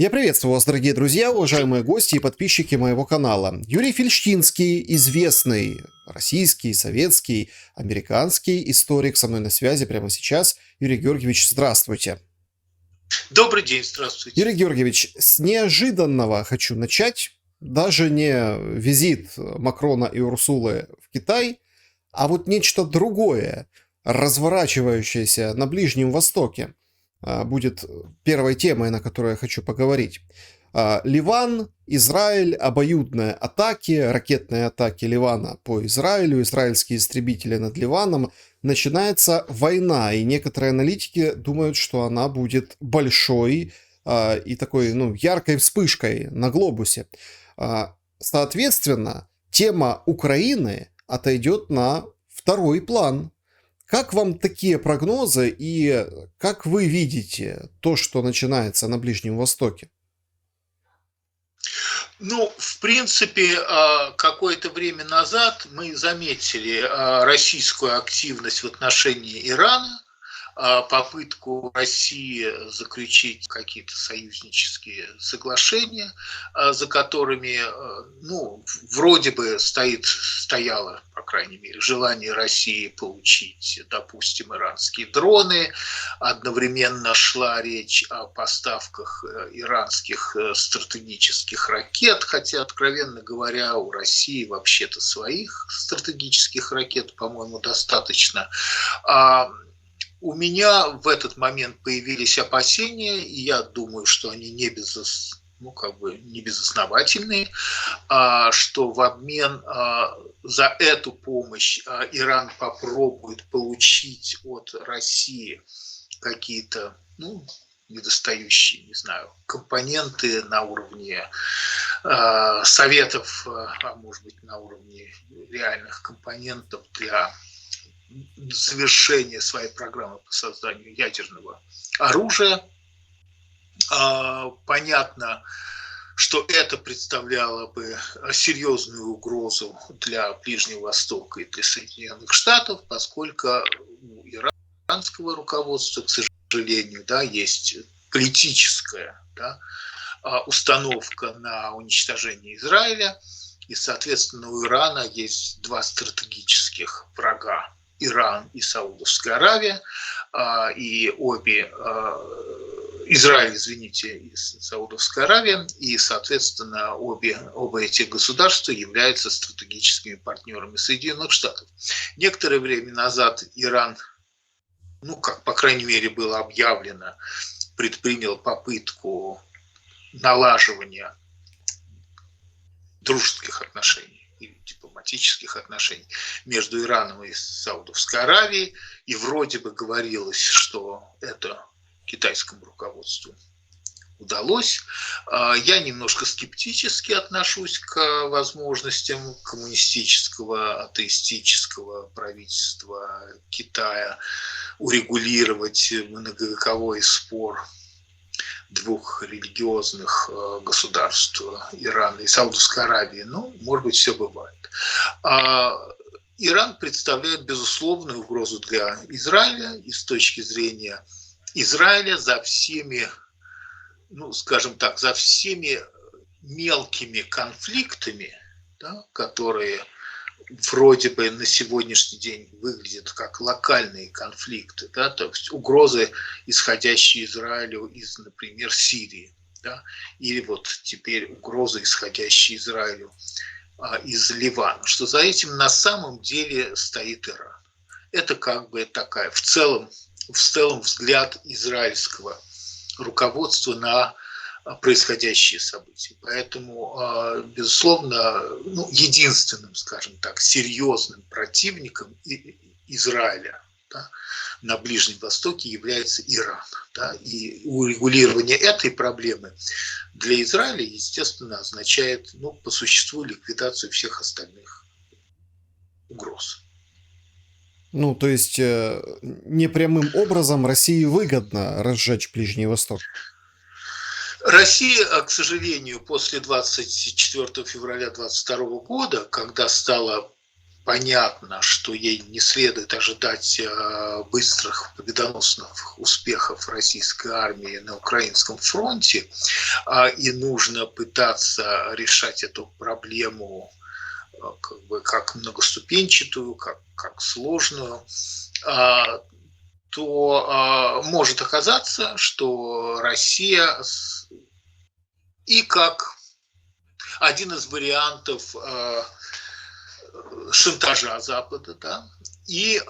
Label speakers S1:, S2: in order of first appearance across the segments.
S1: Я приветствую вас, дорогие друзья, уважаемые гости и подписчики моего канала. Юрий Фельштинский, известный российский, советский, американский историк, со мной на связи прямо сейчас. Юрий Георгиевич, здравствуйте.
S2: Добрый день, здравствуйте.
S1: Юрий Георгиевич, с неожиданного хочу начать. Даже не визит Макрона и Урсулы в Китай, а вот нечто другое, разворачивающееся на Ближнем Востоке, будет первой темой, на которой я хочу поговорить. Ливан, Израиль, обоюдные атаки, ракетные атаки Ливана по Израилю, израильские истребители над Ливаном. Начинается война, и некоторые аналитики думают, что она будет большой и такой, яркой вспышкой на глобусе. Соответственно, тема Украины отойдет на второй план. Как вам такие прогнозы и как вы видите то, что начинается на Ближнем Востоке?
S2: В принципе, какое-то время назад мы заметили российскую активность в отношении Ирана, попытку России заключить какие-то союзнические соглашения, за которыми, вроде бы стояло, по крайней мере, желание России получить, допустим, иранские дроны. Одновременно шла речь о поставках иранских стратегических ракет, хотя, откровенно говоря, у России вообще-то своих стратегических ракет, по-моему, достаточно. У меня в этот момент появились опасения, и я думаю, что они не безосновательные, что в обмен за эту помощь Иран попробует получить от России какие-то, недостающие, не знаю, компоненты на уровне советов, а может быть на уровне реальных компонентов для завершения своей программы по созданию ядерного оружия. Понятно, что это представляло бы серьезную угрозу для Ближнего Востока и для Соединенных Штатов, поскольку у иранского руководства, к сожалению, есть политическая установка на уничтожение Израиля, и, соответственно, у Ирана есть два стратегических врага: Иран и Саудовская Аравия, и Израиль, и Саудовская Аравия, и, соответственно, оба этих государства являются стратегическими партнерами Соединенных Штатов. Некоторое время назад Иран, как, по крайней мере, было объявлено, предпринял попытку налаживания дружеских отношений или дипломатических отношений между Ираном и Саудовской Аравией, и вроде бы говорилось, что это китайскому руководству удалось. Я немножко скептически отношусь к возможностям коммунистического, атеистического правительства Китая урегулировать многовековой спор двух религиозных государств, Ирана и Саудовской Аравии. Может быть, все бывает. Иран представляет безусловную угрозу для Израиля, и с точки зрения Израиля за всеми, за всеми мелкими конфликтами, которые вроде бы на сегодняшний день выглядят как локальные конфликты, то есть угрозы, исходящие Израилю из, например, Сирии, или вот теперь угрозы, исходящие Израилю из Ливана, что за этим на самом деле стоит Иран. Это такая в целом взгляд израильского руководства на происходящие события. Поэтому, безусловно, единственным, скажем так, серьезным противником Израиля на Ближнем Востоке является Иран. И урегулирование этой проблемы для Израиля, естественно, означает, по существу, ликвидацию всех остальных угроз.
S1: То есть непрямым образом России выгодно разжечь Ближний Восток.
S2: Россия, к сожалению, после 24 февраля 2022 года, когда стала понятно, что ей не следует ожидать быстрых победоносных успехов российской армии на украинском фронте, и нужно пытаться решать эту проблему как многоступенчатую, как сложную, то может оказаться, что Россия и как один из вариантов шантажа Запада, да, и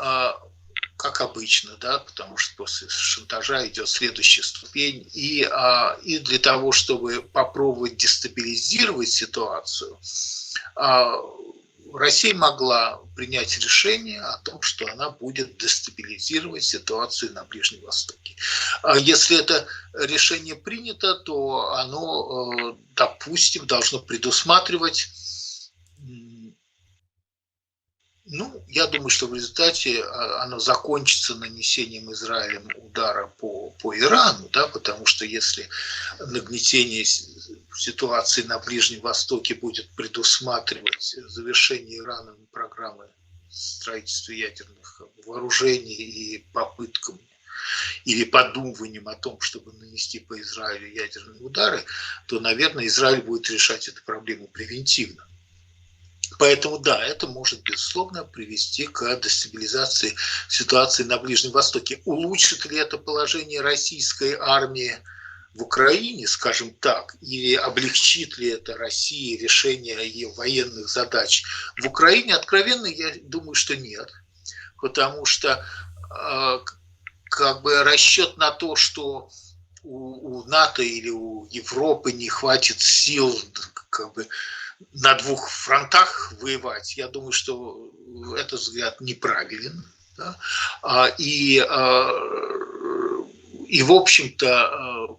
S2: как обычно, да, потому что после шантажа идет следующая ступень, и для того, чтобы попробовать дестабилизировать ситуацию, Россия могла принять решение о том, что она будет дестабилизировать ситуацию на Ближнем Востоке. Если это решение принято, то оно, допустим, должно предусматривать, я думаю, что в результате оно закончится нанесением Израилем удара по Ирану, да, потому что если нагнетение ситуации на Ближнем Востоке будет предусматривать завершение Ираном программы строительства ядерных вооружений и попытками или подумыванием о том, чтобы нанести по Израилю ядерные удары, то, наверное, Израиль будет решать эту проблему превентивно. Поэтому, да, это может, безусловно, привести к дестабилизации ситуации на Ближнем Востоке. Улучшит ли это положение российской армии в Украине, скажем так, или облегчит ли это России решение ее военных задач в Украине? Откровенно, я думаю, что нет. Потому что расчет на то, что у НАТО или у Европы не хватит сил на двух фронтах воевать, я думаю, что этот взгляд неправилен. Да? И, в общем-то,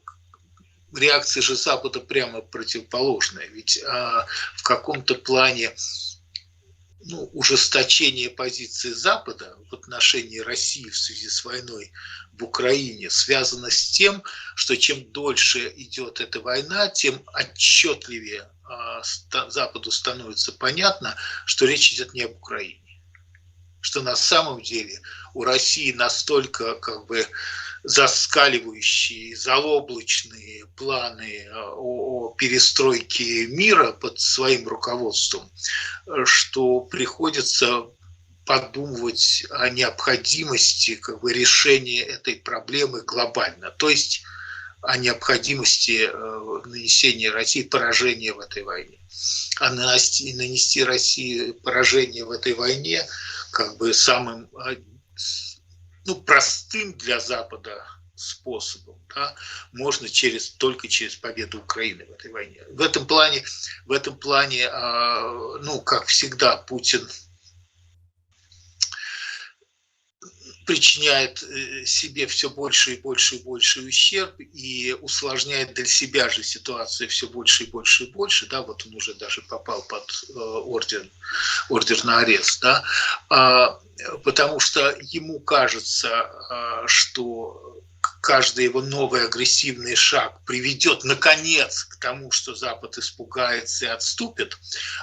S2: реакция же Запада прямо противоположная. Ведь в каком-то плане ужесточение позиции Запада в отношении России в связи с войной в Украине связано с тем, что чем дольше идет эта война, тем отчетливее Западу становится понятно, что речь идет не об Украине. Что на самом деле у России настолько заскаливающие, заоблачные планы о перестройке мира под своим руководством, что приходится подумывать о необходимости решения этой проблемы глобально. То есть о необходимости нанесения России поражения в этой войне. А нанести России поражение в этой войне самым простым для Запада способом, да, можно только через победу Украины в этой войне. В этом плане, как всегда, Путин причиняет себе все больше и больше и больше ущерб и усложняет для себя же ситуацию все больше и больше и больше. Да, вот он уже даже попал под ордер на арест. Да, потому что ему кажется, что каждый его новый агрессивный шаг приведет, наконец, к тому, что Запад испугается и отступит,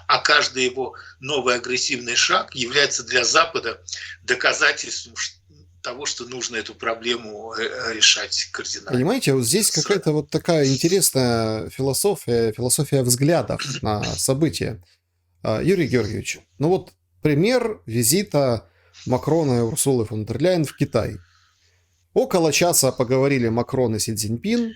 S2: а каждый его новый агрессивный шаг является для Запада доказательством того, что нужно эту проблему решать кардинально.
S1: Понимаете, вот здесь какая-то вот такая интересная философия взглядов на события. Юрий Георгиевич, пример визита Макрона и Урсулы фон дер Ляйен в Китай. Около часа поговорили Макрон и Си Цзиньпин.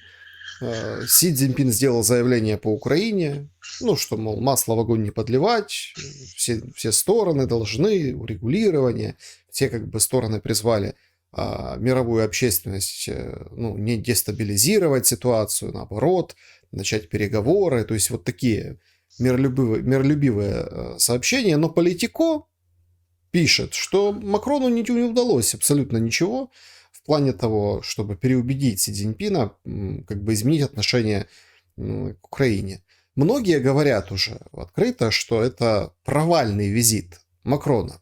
S1: Си Цзиньпин сделал заявление по Украине, что, мол, масло в огонь не подливать, все стороны должны, урегулирование, все стороны призвали мировую общественность не дестабилизировать ситуацию, наоборот, начать переговоры, то есть вот такие миролюбивые сообщения, но Политико пишет, что Макрону не удалось абсолютно ничего в плане того, чтобы переубедить Си Цзиньпина, изменить отношение к Украине. Многие говорят уже открыто, что это провальный визит Макрона.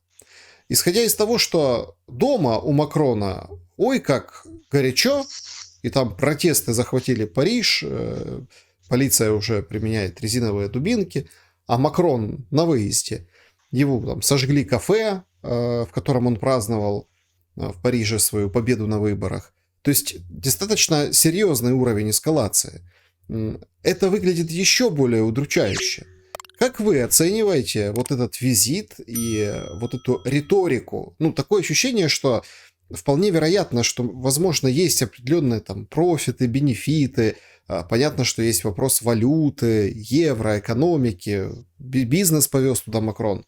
S1: Исходя из того, что дома у Макрона ой как горячо, и там протесты захватили Париж, полиция уже применяет резиновые дубинки, а Макрон на выезде. Его там сожгли кафе, в котором он праздновал в Париже свою победу на выборах. То есть достаточно серьезный уровень эскалации. Это выглядит еще более удручающе. Как вы оцениваете вот этот визит и вот эту риторику? Ну, такое ощущение, что вполне вероятно, что, возможно, есть определенные там профиты, бенефиты. Понятно, что есть вопрос валюты, евро, экономики. Бизнес повез туда Макрон.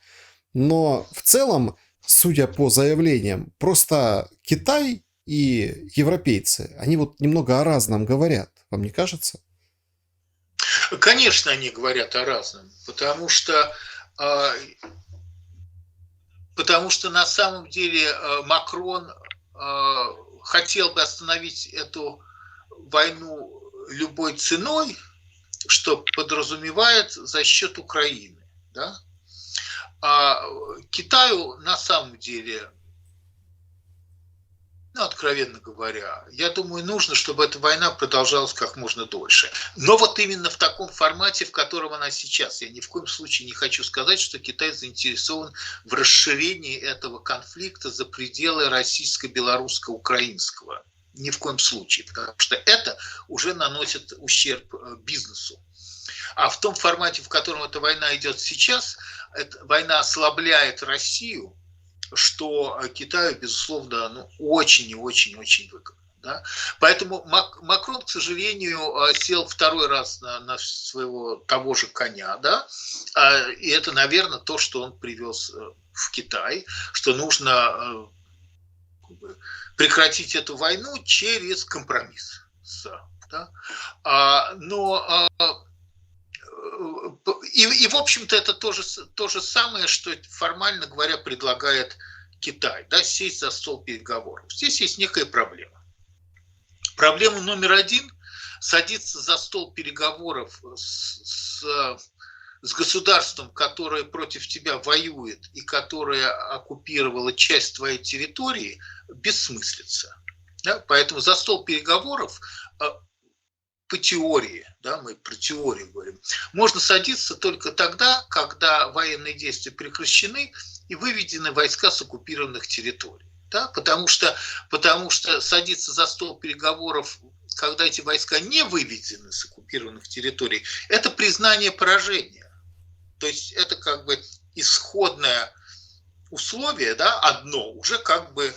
S1: Но в целом, судя по заявлениям, просто Китай и европейцы, они вот немного о разном говорят. Вам не кажется?
S2: Конечно, они говорят о разном, а, потому что на самом деле Макрон хотел бы остановить эту войну любой ценой, что подразумевает за счет Украины. Да? А Китаю на самом деле, ну, откровенно говоря, я думаю, нужно, чтобы эта война продолжалась как можно дольше. Но вот именно в таком формате, в котором она сейчас. Я ни в коем случае не хочу сказать, что Китай заинтересован в расширении этого конфликта за пределы российско-белорусско-украинского. Ни в коем случае, потому что это уже наносит ущерб бизнесу. А в том формате, в котором эта война идет сейчас, эта война ослабляет Россию, что Китаю, безусловно, очень и очень-очень выгодно. Да? Поэтому Макрон, к сожалению, сел второй раз на своего того же коня. Да? И это, наверное, то, что он привез в Китай, что нужно прекратить эту войну через компромисс. Да? И, в общем-то, это то же самое, что формально говоря предлагает Китай, да, сесть за стол переговоров. Здесь есть некая проблема. Проблема номер один – садиться за стол переговоров с государством, которое против тебя воюет и которое оккупировало часть твоей территории, бессмыслица. Да? Поэтому за стол переговоров по теории, да, мы про теорию говорим, можно садиться только тогда, когда военные действия прекращены и выведены войска с оккупированных территорий. Да, потому что садиться за стол переговоров, когда эти войска не выведены с оккупированных территорий, это признание поражения. То есть это как бы исходное условие, да, одно уже как бы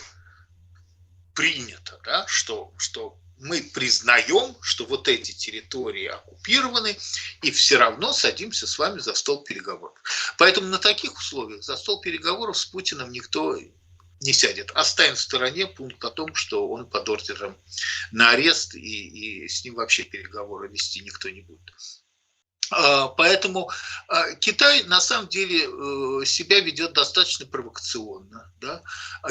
S2: принято, да, что мы признаем, что вот эти территории оккупированы, и все равно садимся с вами за стол переговоров. Поэтому на таких условиях за стол переговоров с Путиным никто не сядет. Оставим в стороне пункт о том, что он под ордером на арест, и с ним вообще переговоры вести никто не будет. Поэтому Китай на самом деле себя ведет достаточно провокационно. Да?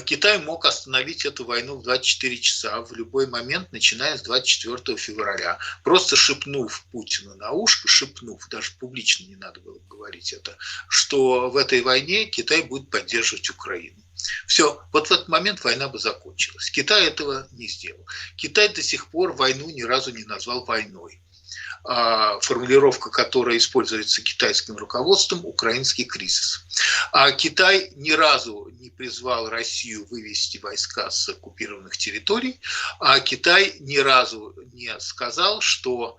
S2: Китай мог остановить эту войну в 24 часа в любой момент, начиная с 24 февраля. Просто шепнув Путину на ушко, даже публично не надо было говорить это, что в этой войне Китай будет поддерживать Украину. Все, вот в этот момент война бы закончилась. Китай этого не сделал. Китай до сих пор войну ни разу не назвал войной. Формулировка, которая используется китайским руководством – украинский кризис. А Китай ни разу не призвал Россию вывести войска с оккупированных территорий, а Китай ни разу не сказал, что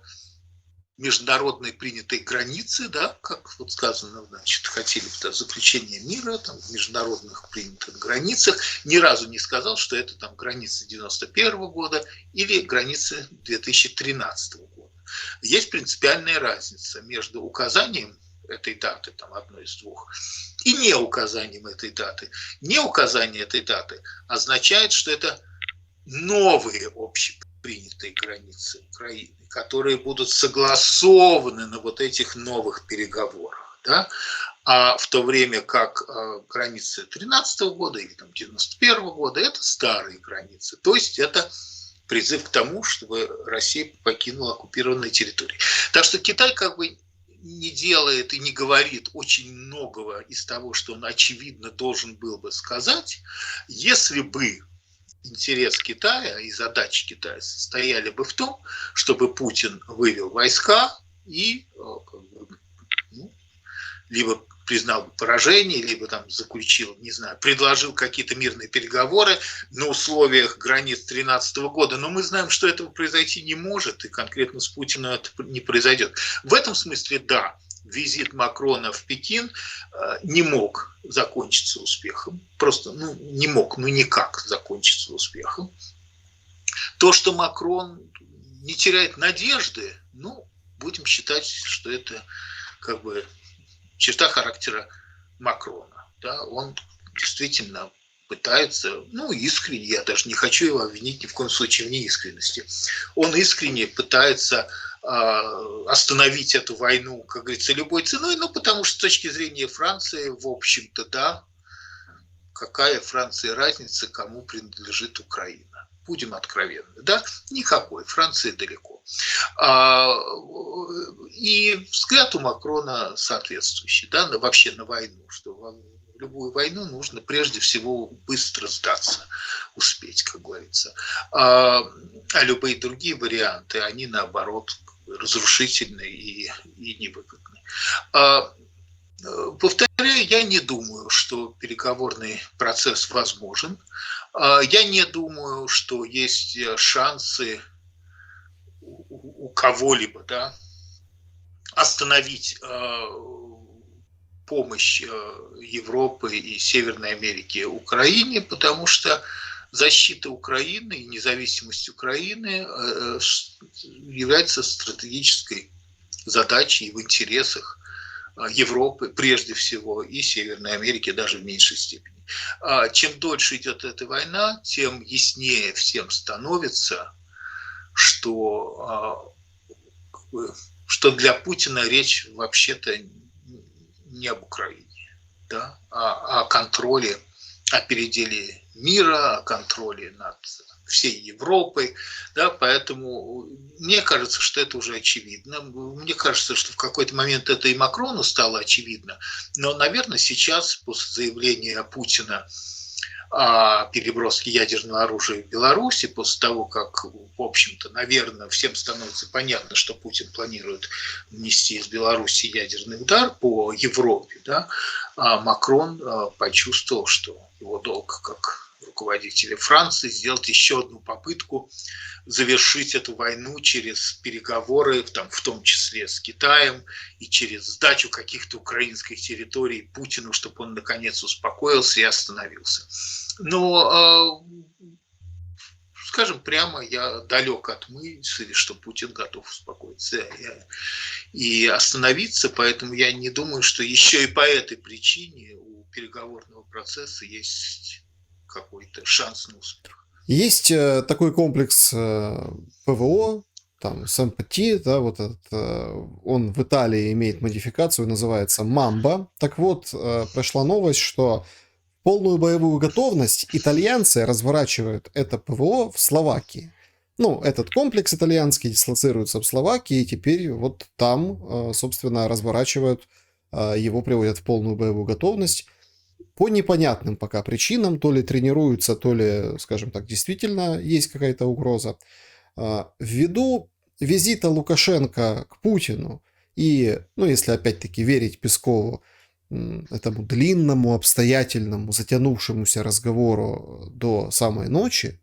S2: международные принятые границы, да, как вот сказано, значит, хотели бы заключение мира там, в международных принятых границах, ни разу не сказал, что это там границы 91 года или границы 2013 года. Есть принципиальная разница между указанием этой даты, там одной из двух, и не указанием этой даты. Не указание этой даты означает, что это новые общепринятые границы Украины, которые будут согласованы на вот этих новых переговорах. Да? А в то время как границы 2013 года или 1991 года – это старые границы. То есть это призыв к тому, чтобы Россия покинула оккупированные территории. Так что Китай как бы не делает и не говорит очень многого из того, что он очевидно должен был бы сказать, если бы интерес Китая и задачи Китая состояли бы в том, чтобы Путин вывел войска и либо признал поражение, либо там заключил, не знаю, предложил какие-то мирные переговоры на условиях границ 2013 года. Но мы знаем, что этого произойти не может, и конкретно с Путиным это не произойдет. В этом смысле, да, визит Макрона в Пекин не мог закончиться успехом. Просто не мог, никак закончиться успехом. То, что Макрон не теряет надежды, будем считать, что это как бы черта характера Макрона. Да? Он действительно пытается, искренне, я даже не хочу его обвинить ни в коем случае в неискренности, он искренне пытается остановить эту войну, как говорится, любой ценой, потому что с точки зрения Франции, в общем-то, да, какая Франции разница, кому принадлежит Украина? Будем откровенны, да? Никакой, Франции далеко. И взгляд у Макрона соответствующий, да, вообще на войну, что в любую войну нужно прежде всего быстро сдаться, успеть, как говорится. А любые другие варианты, они наоборот разрушительны и невыгодны. Повторяю, я не думаю, что переговорный процесс возможен. Я не думаю, что есть шансы у кого-либо, да, остановить помощь Европы и Северной Америки Украине, потому что защита Украины и независимость Украины является стратегической задачей в интересах Европы прежде всего и Северной Америки даже в меньшей степени. Чем дольше идет эта война, тем яснее всем становится, что для Путина речь вообще-то не об Украине, да, а о контроле, о переделе мира, о контроле над всей Европой, да, поэтому мне кажется, что это уже очевидно. Мне кажется, что в какой-то момент это и Макрону стало очевидно, но, наверное, сейчас, после заявления Путина о переброске ядерного оружия в Беларуси, после того, как, в общем-то, наверное, всем становится понятно, что Путин планирует нанести из Беларуси ядерный удар по Европе, да, Макрон почувствовал, что его долг как руководителя Франции сделать еще одну попытку завершить эту войну через переговоры, в том числе с Китаем, и через сдачу каких-то украинских территорий Путину, чтобы он наконец успокоился и остановился. Но, скажем прямо, я далек от мысли, что Путин готов успокоиться и остановиться, поэтому я не думаю, что еще и по этой причине у переговорного процесса есть какой-то шанс на успех.
S1: Есть такой комплекс ПВО, там, СМПТ, да, вот этот, он в Италии имеет модификацию, называется «Мамба». Так вот, прошла новость, что полную боевую готовность итальянцы разворачивают это ПВО в Словакии. Этот комплекс итальянский дислоцируется в Словакии, и теперь вот там, собственно, разворачивают, его приводят в полную боевую готовность. По непонятным пока причинам, то ли тренируются, то ли, скажем так, действительно есть какая-то угроза. Ввиду визита Лукашенко к Путину и, если опять-таки верить Пескову, этому длинному, обстоятельному, затянувшемуся разговору до самой ночи,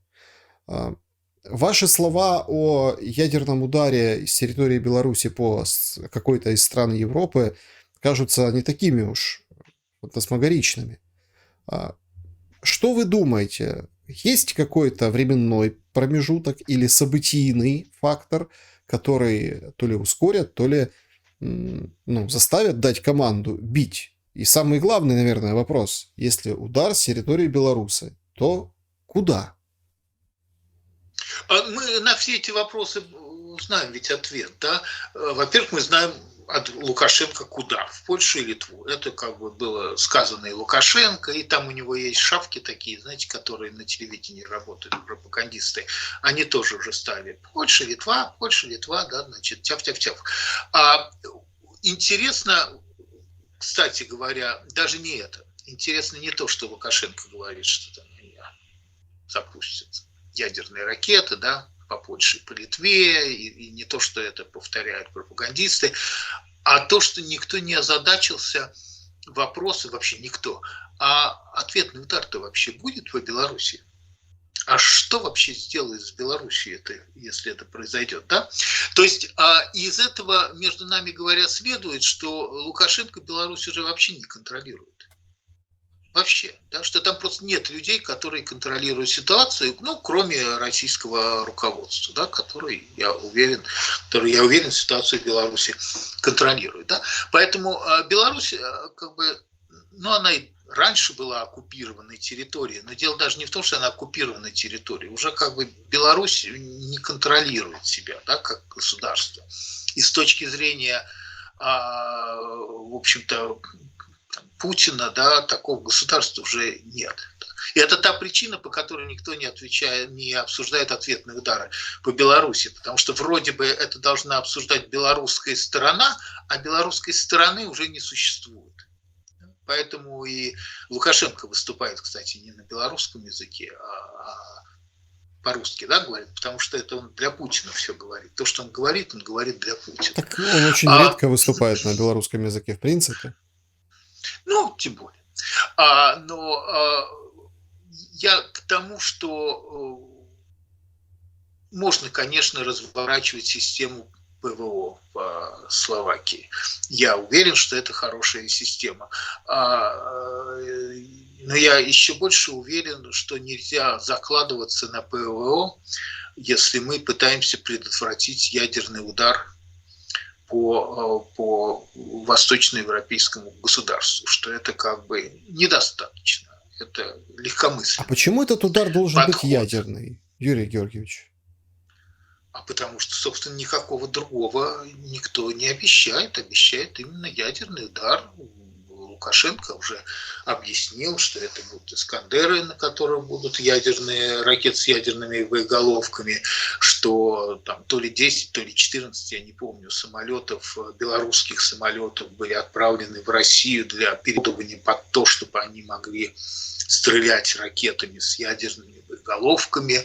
S1: ваши слова о ядерном ударе с территории Беларуси по какой-то из стран Европы кажутся не такими уж фантасмагоричными. Что вы думаете? Есть какой-то временной промежуток или событийный фактор, который то ли ускорят, то ли заставят дать команду бить? И самый главный, наверное, вопрос. Если удар с территории Беларуси, то куда?
S2: Мы на все эти вопросы знаем ведь ответ, да? Во-первых, мы знаем от Лукашенко куда? В Польшу и Литву. Это как бы было сказано и Лукашенко, и там у него есть шавки такие, знаете, которые на телевидении работают, пропагандисты. Они тоже уже стали Польша, Литва, да, значит, тяв-тяв-тяв. Интересно, кстати говоря, даже не это. Интересно не то, что Лукашенко говорит, что там запустят ядерные ракеты, да, по Польше и по Литве, и не то, что это повторяют пропагандисты, а то, что никто не озадачился вопросы вообще никто. А ответный удар-то вообще будет по Беларуси? А что вообще сделает с Белоруссией, это, если это произойдет, да? То есть из этого, между нами говоря, следует, что Лукашенко Беларусь уже вообще не контролирует. Вообще, да, что там просто нет людей, которые контролируют ситуацию, ну, кроме российского руководства, да, который, я уверен, ситуацию в Беларуси контролирует, да. Поэтому Беларусь, как бы, ну, она и раньше была оккупированной территорией, но дело даже не в том, что она оккупированная территория, уже как бы Беларусь не контролирует себя, да, как государство. И с точки зрения, в общем-то, Путина, да, такого государства уже нет. И это та причина, по которой никто не обсуждает ответные удары по Беларуси, потому что вроде бы это должна обсуждать белорусская сторона, а белорусской стороны уже не существует. Поэтому и Лукашенко выступает, кстати, не на белорусском языке, а по-русски, да, говорит, потому что это он для Путина все говорит. То, что он говорит для Путина.
S1: Так он очень редко выступает на белорусском языке, в принципе.
S2: Ну, тем более. Но я к тому, что можно, конечно, разворачивать систему ПВО в Словакии. Я уверен, что это хорошая система. Но я еще больше уверен, что нельзя закладываться на ПВО, если мы пытаемся предотвратить ядерный удар по восточноевропейскому государству, что это как бы недостаточно. Это легкомысленно.
S1: А почему этот удар должен быть ядерный, Юрий Георгиевич?
S2: А потому что, собственно, никакого другого никто не обещает. Обещает именно ядерный удар. Лукашенко уже объяснил, что это будут «Искандеры», на которых будут ядерные ракеты с ядерными боеголовками, что там то ли 10, то ли 14, я не помню, самолетов, белорусских самолетов были отправлены в Россию для переоборудования под то, чтобы они могли стрелять ракетами с ядерными боеголовками.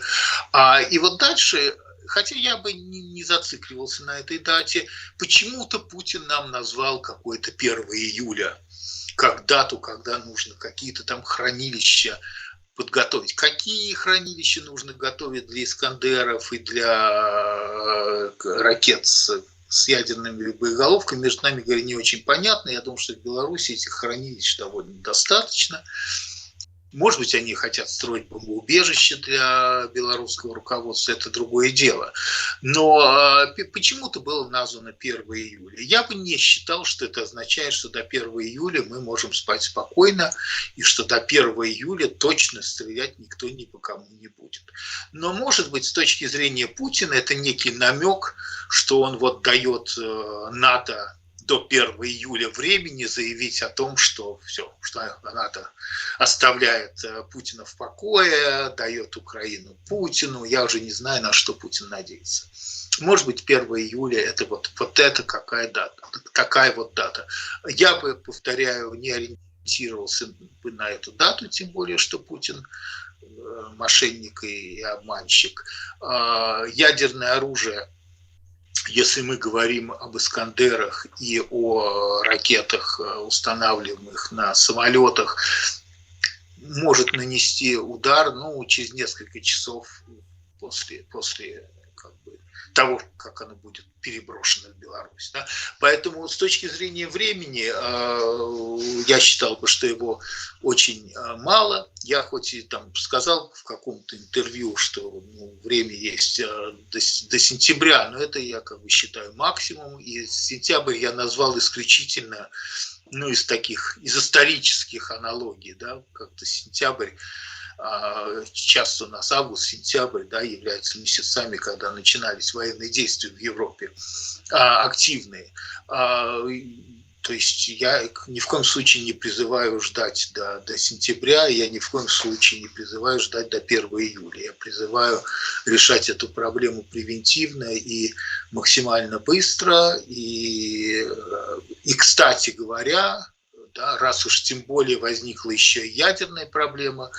S2: И вот дальше, хотя я бы не зацикливался на этой дате, почему-то Путин нам назвал какое-то 1 июля как дату, когда нужно какие-то там хранилища подготовить. Какие хранилища нужно готовить для «Искандеров» и для ракет с ядерными боеголовками, между нами, говоря, не очень понятно. Я думаю, что в Беларуси этих хранилищ довольно достаточно. Может быть, они хотят строить бомбоубежище для белорусского руководства, это другое дело. Но почему-то было названо 1 июля. Я бы не считал, что это означает, что до 1 июля мы можем спать спокойно, и что до 1 июля точно стрелять никто ни по кому не будет. Но, может быть, с точки зрения Путина, это некий намек, что он вот дает НАТО до 1 июля времени заявить о том, что все, что НАТО оставляет Путина в покое, дает Украину Путину. Я уже не знаю, на что Путин надеется. Может быть, 1 июля это вот это какая вот дата. Я бы, повторяю, не ориентировался бы на эту дату, тем более, что Путин мошенник и обманщик. Ядерное оружие, если мы говорим об «Искандерах» и о ракетах, устанавливаемых на самолетах, может нанести удар, через несколько часов после того, как оно будет переброшено в Беларусь. Да? Поэтому с точки зрения времени я считал бы, что его очень мало. Я хоть и там сказал в каком-то интервью, что время есть до сентября, но это я как бы считаю максимум. И сентябрь я назвал исключительно из исторических аналогий, да, как-то сентябрь. Часто у нас август-сентябрь, да, являются месяцами, когда начинались военные действия в Европе, активные. То есть я ни в коем случае не призываю ждать до сентября, я ни в коем случае не призываю ждать до 1 июля. Я призываю решать эту проблему превентивно и максимально быстро. И кстати говоря, да, раз уж тем более возникла еще и ядерная проблема,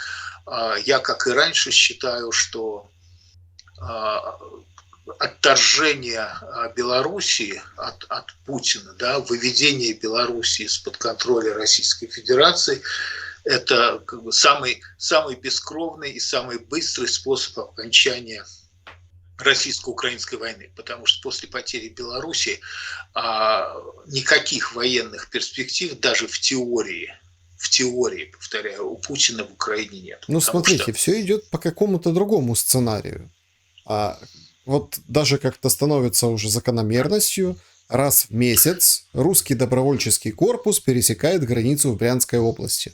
S2: я, как и раньше, считаю, что отторжение Белоруссии от Путина, да, выведение Белоруссии из-под контроля Российской Федерации, это как бы самый бескровный и самый быстрый способ окончания российско-украинской войны, потому что после потери Белоруссии никаких военных перспектив даже в теории, повторяю, у Путина в Украине нет.
S1: Ну, смотрите, все идет по какому-то другому сценарию. Вот даже как-то становится уже закономерностью, раз в месяц русский добровольческий корпус пересекает границу в Брянской области.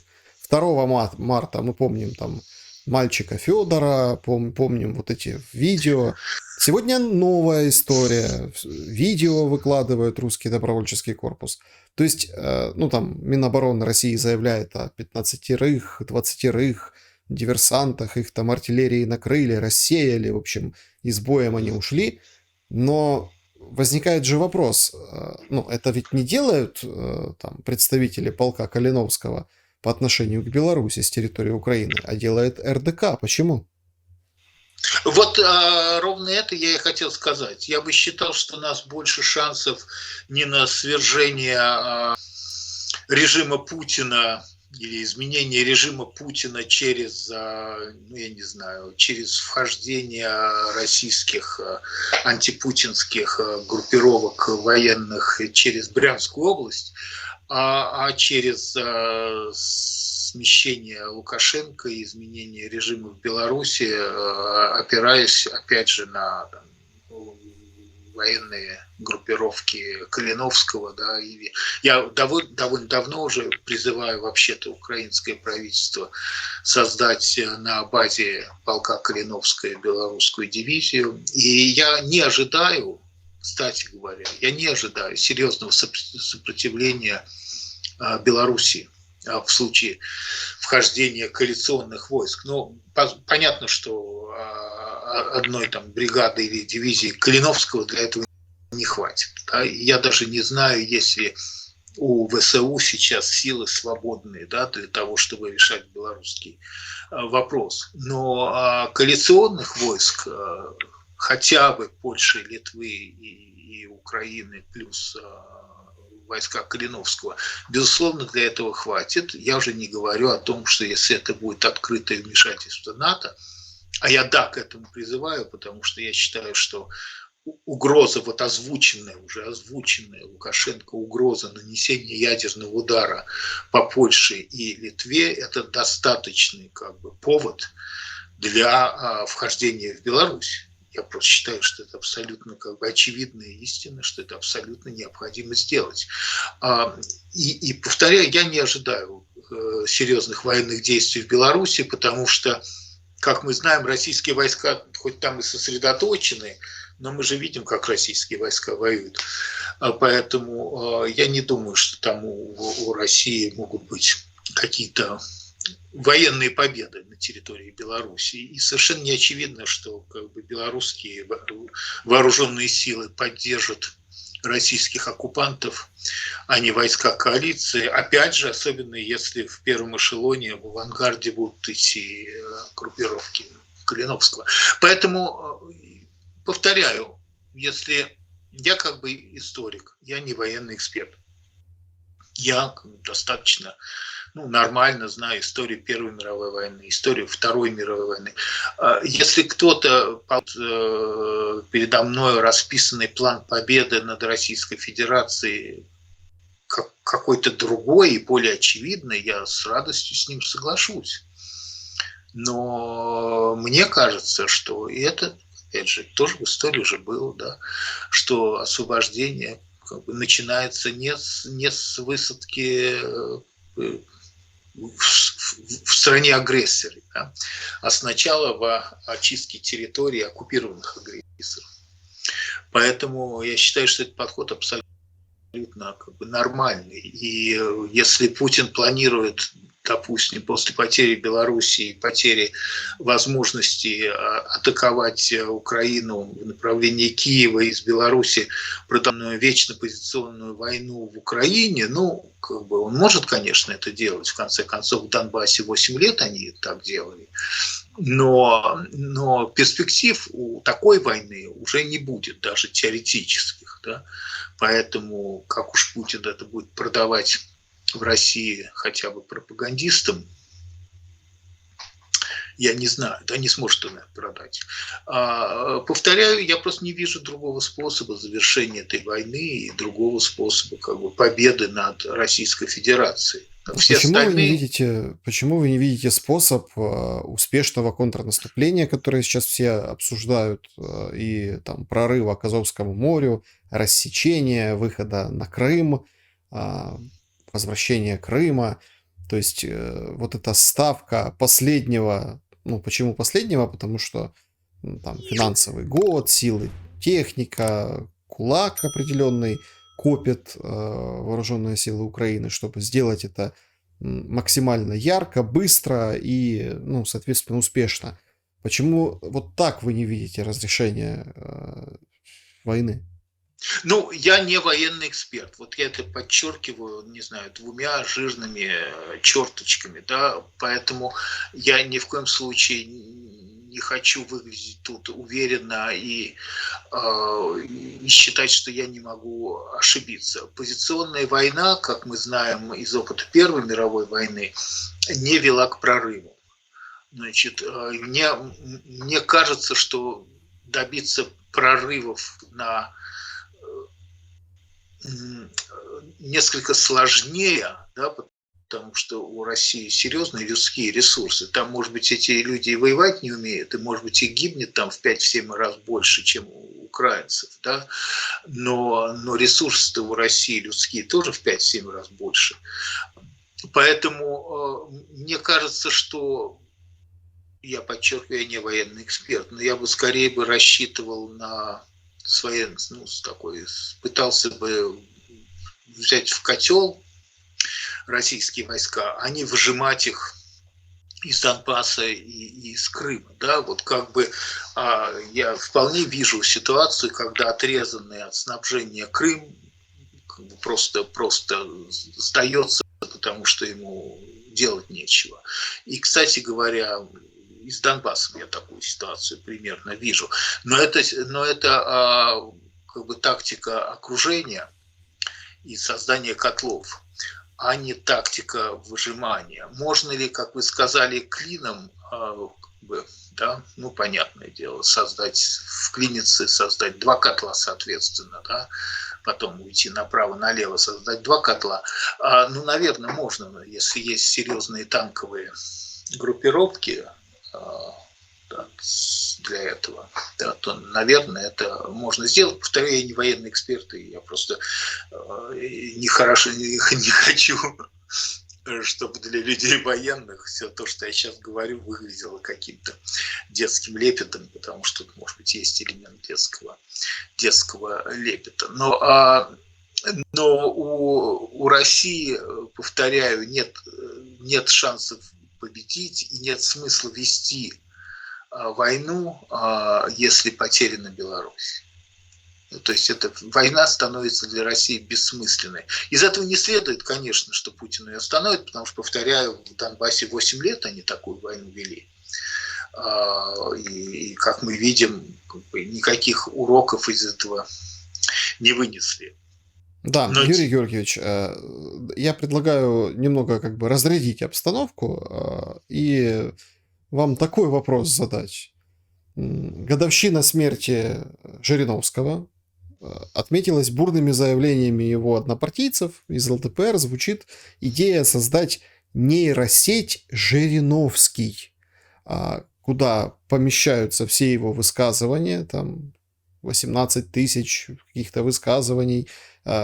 S1: 2 марта мы помним там мальчика Федора, помним вот эти видео. Сегодня новая история. Видео выкладывает русский добровольческий корпус. То есть, ну там Минобороны России заявляет о 15-рых, 20-рых диверсантах, их там артиллерии накрыли, рассеяли, в общем, и с боем они ушли. Но возникает же вопрос, ну это ведь не делают там представители полка Калиновского по отношению к Беларуси с территории Украины, а делает РДК. Почему?
S2: Вот ровно это я и хотел сказать. Я бы считал, что у нас больше шансов не на свержение режима Путина или изменение режима Путина через, ну, я не знаю, через вхождение российских антипутинских группировок военных через Брянскую область, а через смещение Лукашенко и изменение режима в Беларуси, опираясь, опять же, на военные группировки Калиновского. Да, и я довольно давно уже призываю вообще-то украинское правительство создать на базе полка Калиновская белорусскую дивизию. И я не ожидаю, кстати говоря, серьезного сопротивления Белоруссии в случае вхождения коалиционных войск. Но понятно, что одной там бригады или дивизии Калиновского для этого не хватит. Да? Я даже не знаю, есть ли у ВСУ сейчас силы свободные, да, для того, чтобы решать белорусский вопрос. Но коалиционных войск хотя бы Польши, Литвы и Украины плюс войска Калиновского, безусловно, для этого хватит. Я уже не говорю о том, что если это будет открытое вмешательство НАТО, а я к этому призываю, потому что я считаю, что угроза, вот озвученная Лукашенко, угроза нанесения ядерного удара по Польше и Литве, это достаточный как бы повод для вхождения в Беларусь. Я просто считаю, что это абсолютно как бы очевидная истина, что это абсолютно необходимо сделать. И повторяю, я не ожидаю серьезных военных действий в Беларуси, потому что, как мы знаем, российские войска хоть там и сосредоточены, но мы же видим, как российские войска воюют. Поэтому я не думаю, что там у России могут быть какие-то военные победы на территории Беларуси. И совершенно не очевидно, что как бы белорусские вооруженные силы поддержат российских оккупантов, а не войска коалиции. Опять же, особенно если в первом эшелоне в авангарде будут идти группировки Калиновского. Поэтому, повторяю, если я как бы историк, я не военный эксперт, я достаточно нормально знаю историю Первой мировой войны, историю Второй мировой войны. Если кто-то передо мной расписанный план победы над Российской Федерацией какой-то другой и более очевидный, я с радостью с ним соглашусь. Но мне кажется, что это, опять же, тоже в истории уже было, да, что освобождение как бы начинается не с высадки в стране-агрессоре, да, а сначала в очистке территории оккупированных агрессоров. Поэтому я считаю, что этот подход абсолютно как бы нормальный. И если Путин планирует, допустим, после потери Белоруссии, потери возможности атаковать Украину в направлении Киева из Беларуси, продолженную вечно позиционную войну в Украине, как бы он может, конечно, это делать. В конце концов, в Донбассе 8 лет они так делали. но перспектив у такой войны уже не будет, даже теоретических. Да? Поэтому как уж Путин это будет продавать в России хотя бы пропагандистам, я не знаю, да, не сможет он это продать. Повторяю, я просто не вижу другого способа завершения этой войны и другого способа как бы победы над Российской Федерацией. Все остальные...
S1: Почему вы не видите способ успешного контрнаступления, которое сейчас все обсуждают, и там прорыва к Азовскому морю, рассечения, выхода на Крым, возвращения Крыма? То есть вот эта ставка последнего, ну почему последнего? Потому что там финансовый год, силы, техника, кулак определенный копят вооруженные силы Украины, чтобы сделать это максимально ярко, быстро и, ну, соответственно, успешно. Почему вот так вы не видите разрешения войны?
S2: Ну, я не военный эксперт. Вот я это подчеркиваю, не знаю, двумя жирными черточками, да, поэтому я ни в коем случае не хочу выглядеть тут уверенно и считать, что я не могу ошибиться. Позиционная война, как мы знаем из опыта Первой мировой войны, не вела к прорыву. Значит, мне кажется, что добиться прорывов на несколько сложнее, да, потому что у России серьезные людские ресурсы. Там, может быть, эти люди и воевать не умеют, и, может быть, их гибнет там в 5-7 раз больше, чем у украинцев, да, но ресурсы-то у России людские тоже в 5-7 раз больше. Поэтому мне кажется, что, я подчеркиваю, я не военный эксперт, но я бы скорее бы рассчитывал на своей, ну, такой, пытался бы взять в котел российские войска, а не выжимать их из Донбасса и из Крыма. Да? Вот как бы я вполне вижу ситуацию, когда отрезанный от снабжения Крым как бы просто сдается, потому что ему делать нечего. И, кстати говоря, и с Донбассом я такую ситуацию примерно вижу. Но это как бы тактика окружения и создания котлов, а не тактика выжимания. Можно ли, как вы сказали, клином, да, ну, понятное дело, вклиниться, создать два котла, соответственно, да, потом уйти направо-налево, создать два котла. Ну, наверное, можно, если есть серьезные танковые группировки, да, для этого, да, то, наверное, это можно сделать. Повторяю, я не военный эксперт, и я просто не хочу, чтобы для людей военных все то, что я сейчас говорю, выглядело каким-то детским лепетом, потому что, может быть, есть элемент детского лепета. Но у России, повторяю, нет шансов победить и нет смысла вести войну, если потеряна Беларусь. То есть эта война становится для России бессмысленной. Из этого не следует, конечно, что Путин ее остановит, потому что, повторяю, в Донбассе 8 лет они такую войну вели. И как мы видим, никаких уроков из этого не вынесли.
S1: Да, Юрий Георгиевич, я предлагаю немного как бы разрядить обстановку и вам такой вопрос задать. Годовщина смерти Жириновского отметилась бурными заявлениями его однопартийцев из ЛДПР. Звучит идея создать нейросеть Жириновский, куда помещаются все его высказывания, там 18 тысяч каких-то высказываний,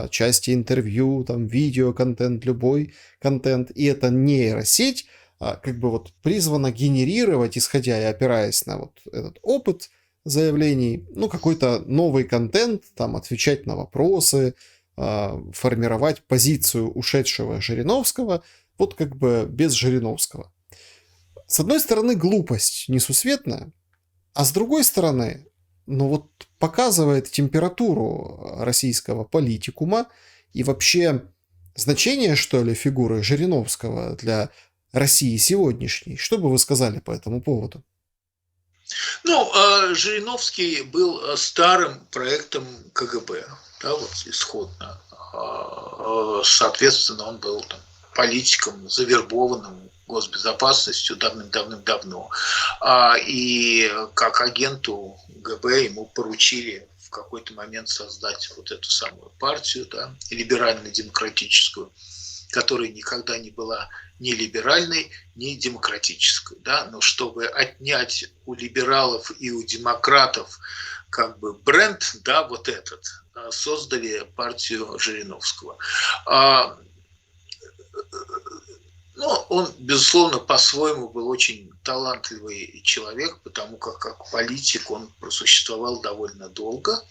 S1: части интервью, там видеоконтент, любой контент. И эта нейросеть как бы вот призвана генерировать, исходя и опираясь на вот этот опыт заявлений, ну, какой-то новый контент, там, отвечать на вопросы, формировать позицию ушедшего Жириновского, вот как бы без Жириновского. С одной стороны, глупость несусветная, а с другой стороны, ну вот показывает температуру российского политикума и вообще значение, что ли, фигуры Жириновского для России сегодняшней. Что бы вы сказали по этому поводу?
S2: Ну, Жириновский был старым проектом КГБ, да, вот исходно. Соответственно, он был там политиком, завербованным госбезопасностью давным-давным-давно. И как агенту ГБ ему поручили в какой-то момент создать вот эту самую партию, да, либерально-демократическую, которая никогда не была ни либеральной, ни демократической. Да? Но чтобы отнять у либералов и у демократов как бы бренд, да, вот этот, создали партию Жириновского. Ну, он, безусловно, по-своему был очень талантливый человек, потому как политик он просуществовал довольно долго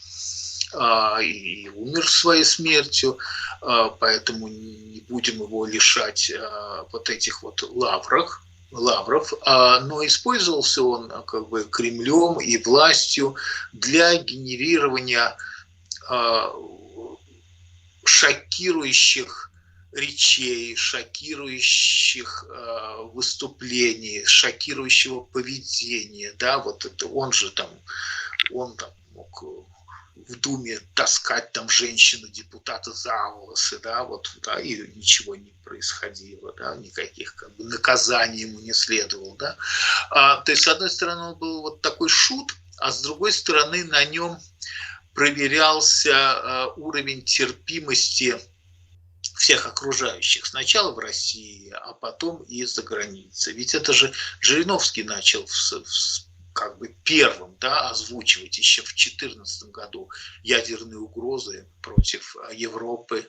S2: и умер своей смертью, поэтому не будем его лишать вот этих вот лавров, но использовался он как бы Кремлем и властью для генерирования шокирующих речей, шокирующих выступлений, шокирующего поведения, да, вот это он там мог в Думе таскать там женщину депутата за волосы, да, вот, да, и ничего не происходило, да, никаких как бы наказаний ему не следовало, да. То есть, с одной стороны, он был вот такой шут, а с другой стороны, на нем проверялся уровень терпимости всех окружающих. Сначала в России, а потом и за границей. Ведь это же Жириновский начал как бы первым, да, озвучивать еще в 2014 году ядерные угрозы против Европы,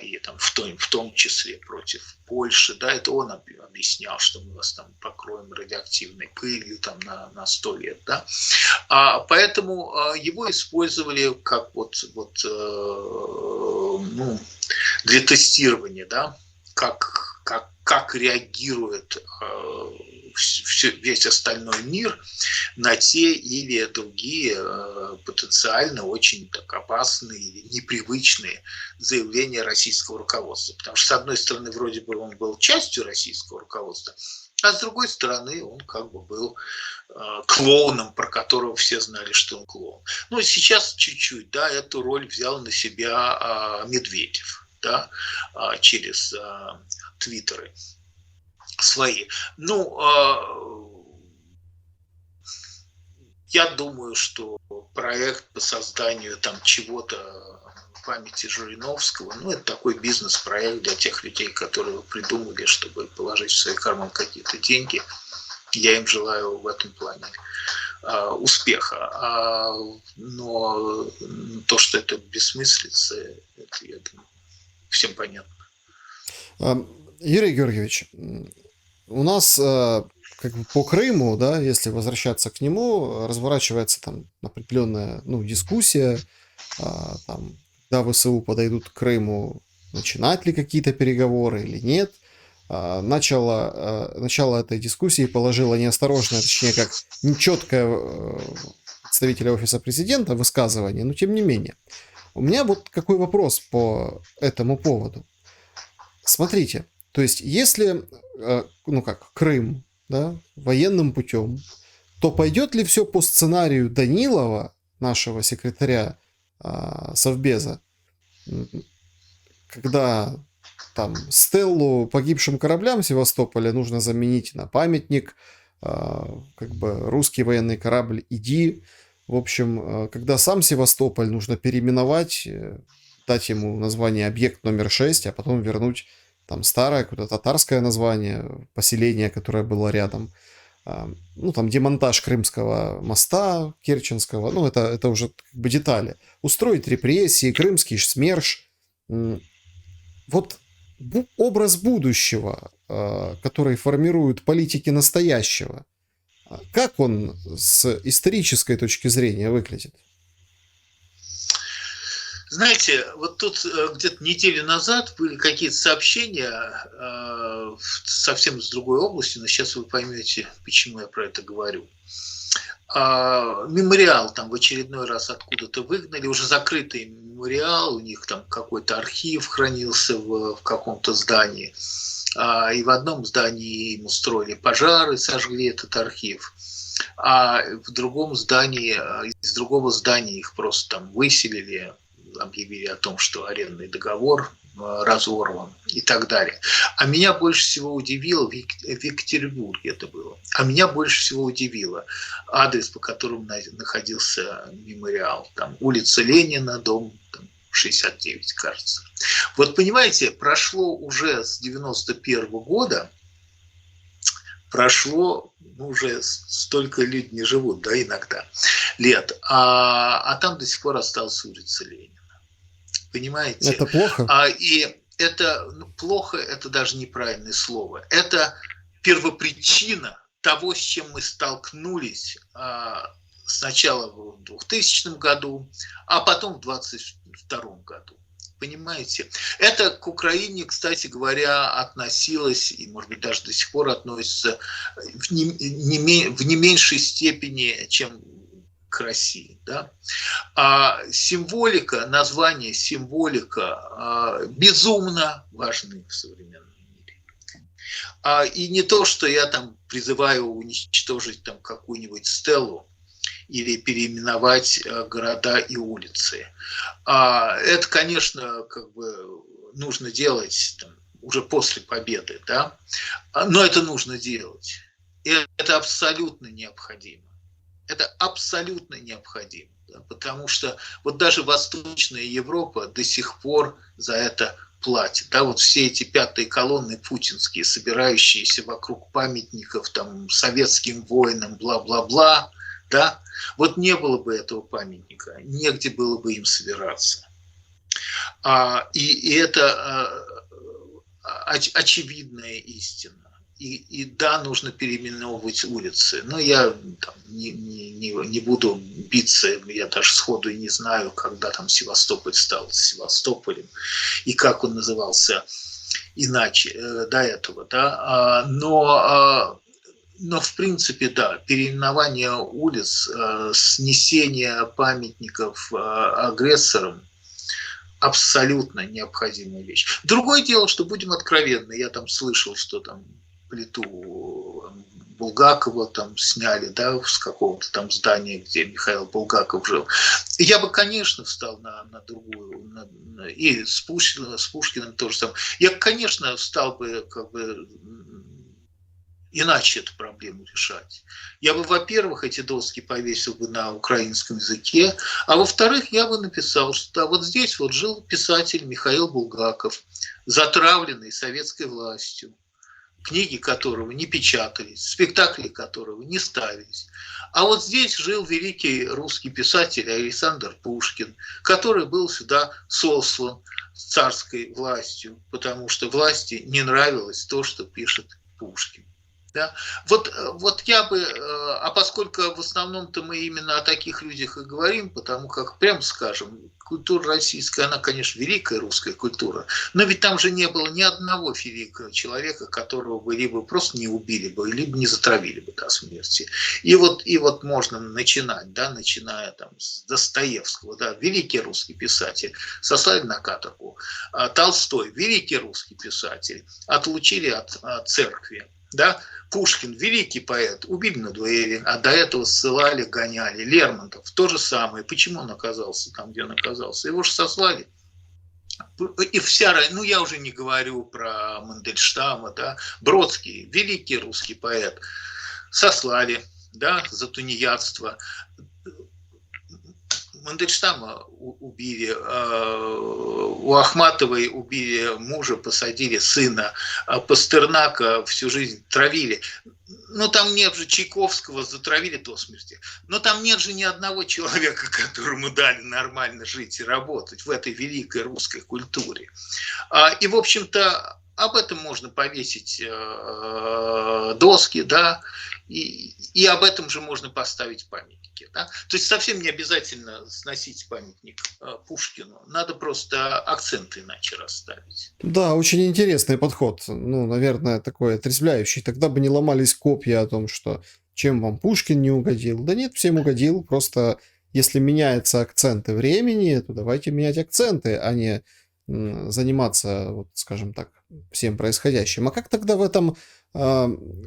S2: и там, в том числе против Польши. Да, это он объяснял, что мы вас там покроем радиоактивной пылью там, на 100 лет. Да. Поэтому его использовали как ну, для тестирования, да, как реагирует весь остальной мир на те или другие потенциально очень так опасные или непривычные заявления российского руководства. Потому что, с одной стороны, вроде бы он был частью российского руководства, а с другой стороны, он как бы был клоуном, про которого все знали, что он клоун. Ну, сейчас чуть-чуть, да, эту роль взял на себя Медведев, да, через твиттеры свои. Ну, я думаю, что проект по созданию там чего-то в памяти Жириновского, ну, это такой бизнес-проект для тех людей, которые его придумали, чтобы положить в свой карман какие-то деньги. Я им желаю в этом плане успеха. Но то, что это бессмыслица, это, я думаю, всем понятно.
S1: Юрий Георгиевич, у нас как бы по Крыму, да, если возвращаться к нему, разворачивается там определенная, ну, дискуссия, там, когда ВСУ подойдут к Крыму, начинать ли какие-то переговоры или нет. Начало этой дискуссии положило неосторожное, точнее, как нечеткое представителя Офиса Президента высказывание, но тем не менее. У меня вот какой вопрос по этому поводу. Смотрите, то есть если, ну как, Крым, да, военным путем, то пойдет ли все по сценарию Данилова, нашего секретаря Совбеза, когда там стеллу погибшим кораблям Севастополя нужно заменить на памятник, как бы русский военный корабль «Иди». В общем, когда сам Севастополь нужно переименовать, дать ему название «Объект номер 6», а потом вернуть там старое, какое-то татарское название, поселение, которое было рядом. Ну, там демонтаж Крымского моста, Керченского, ну, это уже как бы детали. Устроить репрессии, крымский СМЕРШ. Вот образ будущего, который формируют политики настоящего, как он с исторической точки зрения выглядит?
S2: Знаете, вот тут где-то неделю назад были какие-то сообщения совсем из другой области, но сейчас вы поймете, почему я про это говорю. Мемориал там в очередной раз откуда-то выгнали, уже закрытый мемориал, у них там какой-то архив хранился в каком-то здании, и в одном здании им устроили пожары, сожгли этот архив. а в другом здании, из другого здания их просто там выселили, объявили о том, что арендный договор разорван и так далее. А меня больше всего удивило, в Екатеринбурге это было, а меня больше всего удивило адрес, по которому находился мемориал. Там улица Ленина, дом 69, кажется. Вот понимаете, прошло уже с 91 года, прошло, ну, уже столько люди не живут, да, иногда, лет, а там до сих пор осталась улица Ленина. Понимаете?
S1: Это плохо?
S2: И это плохо, это даже неправильное слово. Это первопричина того, с чем мы столкнулись сначала в 2000 году, а потом в 2022 году. Понимаете? Это к Украине, кстати говоря, относилось, и, может быть, даже до сих пор относится в не меньшей степени, чем к России. Да? Символика, название, символика безумно важны в современном мире. И не то, что я там призываю уничтожить там какую-нибудь стелу или переименовать города и улицы. Это, конечно, как бы нужно делать там, уже после победы, да? Но это нужно делать. И это абсолютно необходимо. Это абсолютно необходимо, да? Потому что вот даже Восточная Европа до сих пор за это платит. Да? Вот все эти пятые колонны путинские, собирающиеся вокруг памятников там, советским воинам, бла-бла-бла, да? Вот не было бы этого памятника, негде было бы им собираться. И это очевидная истина. И да, нужно переименовывать улицы. Но я там, не буду биться, я даже сходу и не знаю, когда там Севастополь стал Севастополем и как он назывался иначе до этого. Да? Но в принципе, да, переименование улиц, снесение памятников агрессорам абсолютно необходимая вещь. Другое дело, что будем откровенны, я там слышал, что там плиту Булгакова там сняли, да, с какого-то там здания, где Михаил Булгаков жил. Я бы, конечно, встал на другую, и с Пушкиным тоже самое. Я, конечно, встал бы как бы иначе эту проблему решать. Я бы, во-первых, эти доски повесил бы на украинском языке, а во-вторых, я бы написал, что да, вот здесь вот жил писатель Михаил Булгаков, затравленный советской властью, книги которого не печатались, спектакли которого не ставились. А вот здесь жил великий русский писатель Александр Пушкин, который был сюда сослан царской властью, потому что власти не нравилось то, что пишет Пушкин. Да? Вот я бы, а поскольку в основном-то мы именно о таких людях и говорим, потому как, прямо скажем, культура российская, она, конечно, великая русская культура, но ведь там же не было ни одного великого человека, которого бы либо просто не убили бы, либо не затравили бы до смерти. И вот можно начинать, да, начиная там с Достоевского, да, великий русский писатель, сослали на каторгу. Толстой, великий русский писатель, отлучили от церкви. Да? Пушкин, великий поэт, убили на дуэли, а до этого ссылали, гоняли. Лермонтов, то же самое. Почему он оказался там, где он оказался? Его же сослали. И ну я уже не говорю про Мандельштама, да? Бродский, великий русский поэт, сослали, да, за тунеядство. Мандельштама убили, у Ахматовой убили мужа, посадили сына, Пастернака всю жизнь травили. Но там нет же Чайковского, затравили до смерти. Но там нет же ни одного человека, которому дали нормально жить и работать в этой великой русской культуре. И, в общем-то, об этом можно повесить доски, да, и об этом же можно поставить памятники. Да? То есть совсем не обязательно сносить памятник Пушкину, надо просто акценты иначе расставить.
S1: Да, очень интересный подход. Ну, наверное, такой отрезвляющий. Тогда бы не ломались копья о том, что чем вам Пушкин не угодил. Да нет, всем угодил. Просто если меняются акценты времени, то давайте менять акценты, а не заниматься, вот, скажем так, всем происходящим. А как тогда в этом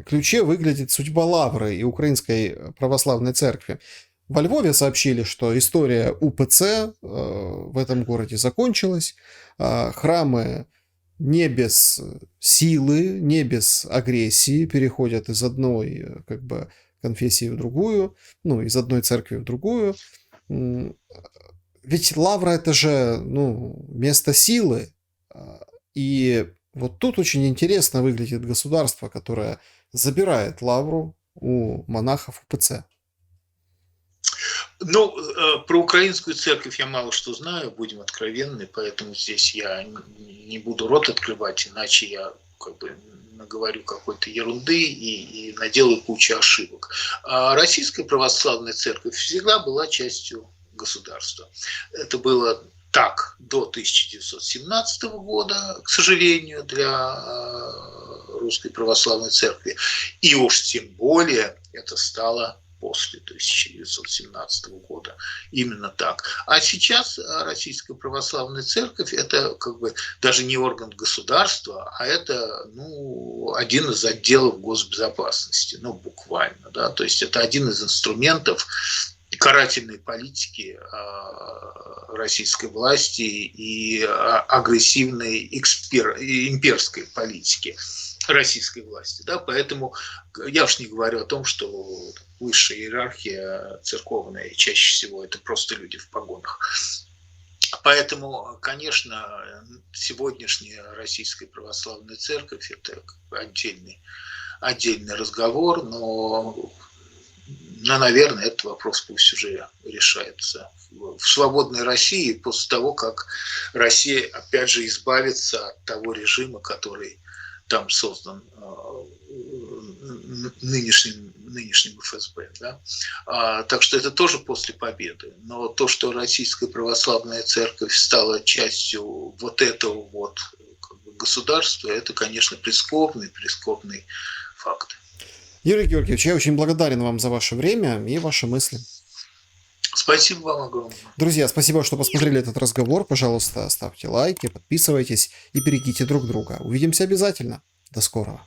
S1: ключе выглядит судьба Лавры и Украинской православной церкви? Во Львове сообщили, что история УПЦ в этом городе закончилась, храмы не без силы, не без агрессии переходят из одной как бы конфессии в другую, ну, из одной церкви в другую. Ведь Лавра это же, ну, место силы. И вот тут очень интересно выглядит государство, которое забирает Лавру у монахов УПЦ.
S2: Ну, про украинскую церковь я мало что знаю, будем откровенны, поэтому здесь я не буду рот открывать, иначе я как бы наговорю какой-то ерунды и наделаю кучу ошибок. А Российская православная церковь всегда была частью государства. Это было так до 1917 года, к сожалению, для Русской православной церкви. И уж тем более это стало после 1917 года. Именно так. А сейчас Российская Православная Церковь это как бы даже не орган государства, а это один из отделов госбезопасности, буквально. Да? То есть это один из инструментов карательной политики российской власти и агрессивной имперской политики российской власти. Да? Поэтому я уж не говорю о том, что высшая иерархия церковная, чаще всего это просто люди в погонах. Поэтому, конечно, сегодняшняя Российская Православная Церковь – это отдельный разговор, но, наверное, этот вопрос пусть уже решается в свободной России после того, как Россия, опять же, избавится от того режима, который там создан нынешним ФСБ. Да? Так что это тоже после победы. Но то, что Российская Православная Церковь стала частью вот этого вот государства, это, конечно, прискорбный факт.
S1: Юрий Георгиевич, я очень благодарен вам за ваше время и ваши мысли.
S2: Спасибо вам огромное.
S1: Друзья, спасибо, что посмотрели этот разговор. Пожалуйста, ставьте лайки, подписывайтесь и берегите друг друга. Увидимся обязательно. До скорого.